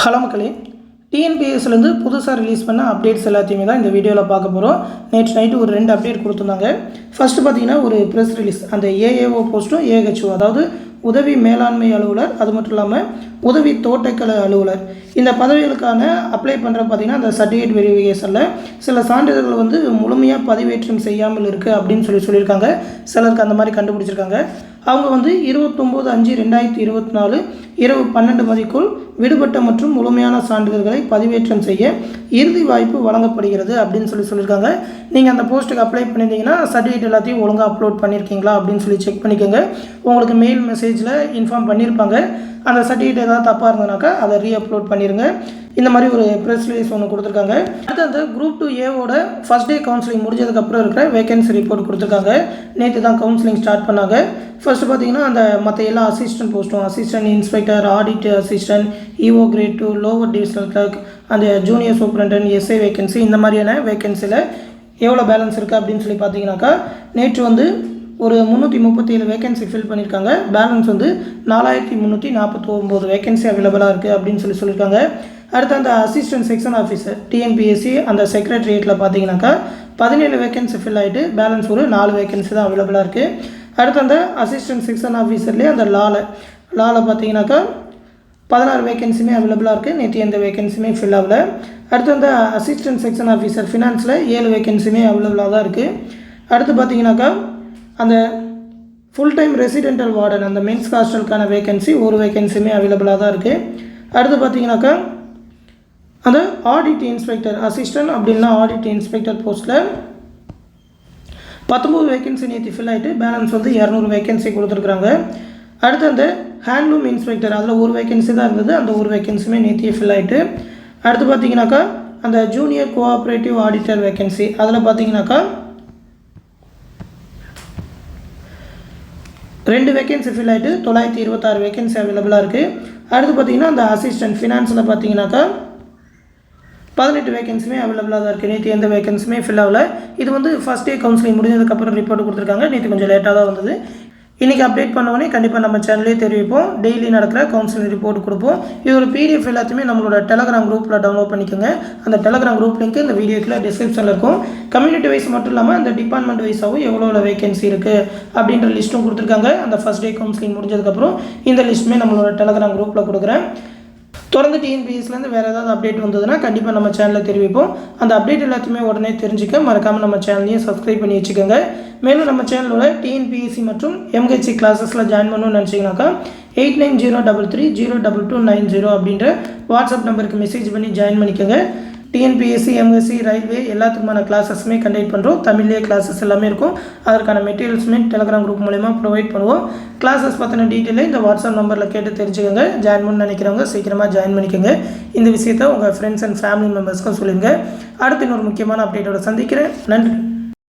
Hello மக்களே, டிஎன்பிஎஸ்லேருந்து புதுசாக release பண்ண அப்டேட்ஸ் எல்லாத்தையுமே தான் இந்த வீடியோவில் பார்க்க போகிறோம். நேற்று நைட்டு ஒரு 2 அப்டேட் கொடுத்துருந்தாங்க. ஃபஸ்ட்டு பார்த்தீங்கன்னா ஒரு ப்ரெஸ் ரிலீஸ், அந்த ஏஏஓ போஸ்ட்டும் ஏஹெச்ஓ, அதாவது உதவி மேலாண்மை அலுவலர், அது மட்டும் இல்லாமல் உதவி தோட்டக்கலை அலுவலர், இந்த பதவிகளுக்கான அப்ளை பண்ணுற பார்த்திங்கன்னா அந்த சர்டிஃபிகேட் வெரிஃபிகேஷனில் சில சான்றிதழ்கள் வந்து முழுமையாக பதிவேற்றம் செய்யாமல் இருக்குது அப்படின்னு சொல்லியிருக்காங்க. சிலருக்கு அந்த மாதிரி கண்டுபிடிச்சிருக்காங்க. அவங்க வந்து 29/5/2024 இரவு 12 மணிக்குள் விடுபட்ட மற்றும் முழுமையான சான்றிதழ்களை பதிவேற்றம் செய்ய இறுதி வாய்ப்பு வழங்கப்படுகிறது அப்படின்னு சொல்லியிருக்காங்க. நீங்கள் அந்த போஸ்ட்டுக்கு அப்ளை பண்ணியிருந்தீங்கன்னா சர்டிஃபிகேட் எல்லாத்தையும் ஒழுங்காக அப்லோட் பண்ணியிருக்கீங்களா அப்படின்னு செக் பண்ணிக்கோங்க. உங்களுக்கு மெயில் மெசேஜில் இன்ஃபார்ம் பண்ணியிருப்பாங்க. அந்த சர்டிஃபிகேட் ஏதாவது தப்பாக இருந்ததுனாக்கா அதை ரீஅப்லோட் பண்ணிடுங்க. இந்த மாதிரி ஒரு ப்ரெஸ் ரிலீஸ் ஒன்று கொடுத்துருக்காங்க. அடுத்து அந்த குரூப் 2 ஏவோட ஃபஸ்ட் டே கவுன்சிலிங் முடிஞ்சதுக்கப்புறம் இருக்கிற வேகன்சி ரிப்போர்ட் கொடுத்துருக்காங்க. நேற்று தான் கவுன்சிலிங் ஸ்டார்ட் பண்ணாங்க. ஃபஸ்ட்டு பார்த்தீங்கன்னா அந்த மற்ற எல்லா அசிஸ்டன்ட் போஸ்ட்டும், assistant inspector, audit assistant, EO grade 2, lower divisional clerk, அந்த ஜூனியர் சூப்பரண்டன்ட், எஸ்ஐ வேகன்சி, இந்த மாதிரியான வேகன்சியில் எவ்வளோ பேலன்ஸ் இருக்குது அப்படின்னு சொல்லி பார்த்தீங்கன்னாக்கா நேற்று வந்து ஒரு 337 வேகன்சி ஃபில் பண்ணியிருக்காங்க. பேலன்ஸ் வந்து 4349 வேகன்சி அவைலபிளாக இருக்குது அப்படின்னு சொல்லியிருக்காங்க. அடுத்து அந்த அசிஸ்டன்ட் செக்ஷன் ஆஃபீஸர் டிஎன்பிஎஸ்சி அந்த செக்ரட்டரியேட்டில் பார்த்தீங்கன்னாக்கா 17 வேகன்சி ஃபில் ஆகிட்டு பேலன்ஸ் ஒரு 4 வேகன்சி தான் அவைலபிளாக இருக்குது. அடுத்து அந்த அசிஸ்டன்ட் செக்ஷன் ஆஃபீஸர்லேயே அந்த லாவில் பார்த்தீங்கன்னாக்கா 16 வேகன்சியுமே அவைலபிளாக இருக்குது. நேற்று எந்த வேகன்சியுமே ஃபில் ஆகலை. அடுத்து அந்த அசிஸ்டன்ட் செக்ஷன் ஆஃபீஸர் ஃபினான்ஸில் 7 வேகன்சியுமே அவைலபிளாக தான் இருக்குது. அடுத்து பார்த்தீங்கன்னாக்கா அந்த ஃபுல் டைம் ரெசிடென்டல் வார்டன் அந்த மென்ஸ் ஹாஸ்டலுக்கான வேகன்சி ஒரு வேகன்சியுமே அவைலபிளாக தான் இருக்குது. அடுத்து பார்த்தீங்கன்னாக்கா அந்த ஆடிட் இன்ஸ்பெக்டர் அசிஸ்டன்ட் அப்படின்னா ஆடிட் இன்ஸ்பெக்டர் போஸ்ட்டில் 19 வேகன்சி நேற்று ஃபில் ஆகிட்டு பேலன்ஸ் வந்து 200 வேகன்சி கொடுத்துருக்குறாங்க. அடுத்து அந்த ஹேண்ட்லூம் இன்ஸ்பெக்டர் அதில் ஒரு வேகன்சி தான் இருந்தது. அந்த ஒரு வேகன்சியுமே நேற்று ஃபில் ஆகிட்டு. அடுத்து பார்த்தீங்கன்னாக்கா அந்த ஜூனியர் கோஆப்ரேட்டிவ் ஆடிட்டர் வேகன்சி அதில் பார்த்தீங்கன்னாக்கா 2 வேகன்சி ஃபில் ஆகிட்டு 926 வேகன்சி அவைலபிளாக இருக்குது. அடுத்து பார்த்தீங்கன்னா அந்த அசிஸ்டன்ட் ஃபினான்ஸில் பார்த்தீங்கன்னாக்கா 18 வேகன்சியுமே அவைலபிளாக தான் இருக்குது. நேற்று எந்த வேகன்சியுமே ஃபில் ஆகலை. இது வந்து ஃபஸ்ட் டே கவுன்சிலிங் முடிஞ்சதுக்கப்புறம் ரிப்போர்ட் கொடுத்துருக்காங்க. நேற்று கொஞ்சம் லேட்டாக தான் வந்தது. இன்றைக்கி அப்டேட் பண்ணோடனே கண்டிப்பாக நம்ம சேனல்லே தெரிவிப்போம். டெய்லி நடக்கிற கவுன்சிலிங் ரிப்போர்ட் கொடுப்போம். இது ஒரு பிடிஎஃப் எல்லாத்தையுமே நம்மளோட டெலகிராம் குரூப்பில் டவுன்லோட் பண்ணிக்கோங்க. அந்த டெலகிராம் குரூப் லிங்க் இந்த வீடியோக்குள்ள டிஸ்கிரிப்ஷனில் இருக்கும். கம்யூனிட்டி வைஸ் மட்டும் இல்லாமல் அந்த டிபார்ட்மெண்ட் வைஸாகவும் எவ்வளோ வேகன்சி இருக்குது அப்படின்ற லிஸ்ட்டும் கொடுத்துருக்காங்க. அந்த ஃபஸ்ட் டே கவுன்சிலிங் முடிஞ்சதுக்கப்புறம் இந்த லிஸ்ட்டுமே நம்மளோட டெலகிராம் குரூப்பில் கொடுக்குறேன். தொடர்ந்து டிஎன்பிஎஸ்லேருந்து வேறு ஏதாவது அப்டேட் வந்ததுன்னா கண்டிப்பாக நம்ம சேனலில் தெரிவிப்போம். அந்த அப்டேட் எல்லாத்தையுமே உடனே தெரிஞ்சுக்க மறக்காமல் நம்ம சேனலையும் சப்ஸ்கிரைப் பண்ணி வச்சுக்கோங்க. மேலும் நம்ம சேனலோட டிஎன்பிஎஸ்சி மற்றும் எம்ஹெச்சி கிளாஸஸில் ஜாயின் பண்ணணும்னு நினச்சிங்கனாக்கா 8903302290 அப்படின்ற வாட்ஸ்அப் நம்பருக்கு மெசேஜ் பண்ணி ஜாயின் பண்ணிக்கோங்க. டிஎன்பிஎஸ்சி, எம்எஸ்சி, ரயில்வே எல்லாத்துக்குமான கிளாஸஸுமே கண்டக்ட் பண்ணுறோம். தமிழ்லேயே கிளாஸஸ் எல்லாமே இருக்கும். அதற்கான மெட்டீரியல்ஸுமே டெலகிராம் குரூப் மூலமா ப்ரொவைட் பண்ணுவோம். கிளாஸஸ் பற்றின டீட்டெயிலை இந்த வாட்ஸ்அப் நம்பரில் கேட்டு தெரிஞ்சுக்கோங்க. ஜாயின் பண்ண நினைக்கிறவங்க சீக்கிரமாக ஜாயின் பண்ணிக்கோங்க. இந்த விஷயத்தை உங்கள் ஃப்ரெண்ட்ஸ் அண்ட் ஃபேமிலி மெம்பர்ஸ்க்கும் சொல்லுங்கள். அடுத்து இன்னொரு முக்கியமான அப்டேட்டோட சந்திக்கிறேன். நன்றி.